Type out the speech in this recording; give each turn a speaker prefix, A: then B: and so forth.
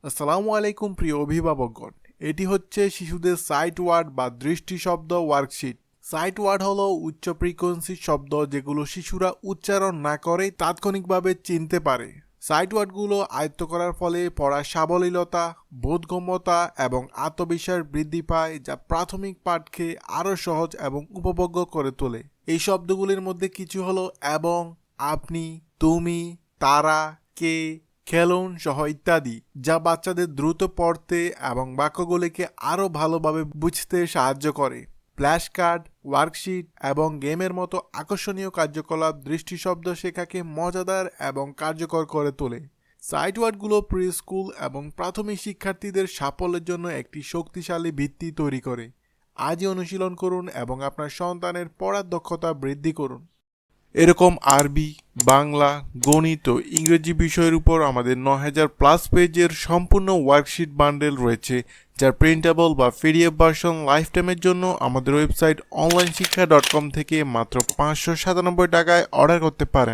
A: আসসালামু আলাইকুম প্রিয় অভিভাবকগণ। এটি হচ্ছে শিশুদের সাইট ওয়ার্ড বা দৃষ্টি শব্দ ওয়ার্কশিট। সাইট ওয়ার্ড হলো উচ্চ ফ্রিকোয়েন্সি শব্দ যেগুলো শিশুরা উচ্চারণ না করেই তাৎক্ষণিকভাবে চিনতে পারে। সাইট ওয়ার্ডগুলো আয়ত্ত করার ফলে পড়ার সাবলীলতা, বোধগম্যতা এবং আত্মবিশ্বাস বৃদ্ধি পায়, যা প্রাথমিক পাঠকে আরও সহজ এবং উপভোগ্য করে তোলে। এই শব্দগুলির মধ্যে কিছু হলো এবং, আপনি, তুমি, তারা, কে, খেলুন সহ ইত্যাদি, যা বাচ্চাদের দ্রুত পড়তে এবং বাক্যগুলিকে আরও ভালোভাবে বুঝতে সাহায্য করে। ফ্ল্যাশ কার্ড, ওয়ার্কশিট এবং গেমের মতো আকর্ষণীয় কার্যকলাপ দৃষ্টি শব্দ শেখাকে মজাদার এবং কার্যকর করে তোলে। সাইট ওয়ার্ডগুলো প্রি স্কুল এবং প্রাথমিক শিক্ষার্থীদের সাফল্যের জন্য একটি শক্তিশালী ভিত্তি তৈরি করে। আজই অনুশীলন করুন এবং আপনার সন্তানের পড়ার দক্ষতা বৃদ্ধি করুন। এরকম আরবি, বাংলা, গণিত ও ইংরেজি বিষয়ের উপর আমাদের ৯,০০০+ পেজের সম্পূর্ণ ওয়ার্কশিট বান্ডেল রয়েছে, যার প্রিন্টেবল বা পিডিএফ ভার্সন লাইফ টাইমের জন্য আমাদের ওয়েবসাইট onlineশিক্ষা.com থেকে মাত্র ৫৯৭ টাকায় অর্ডার করতে পারেন।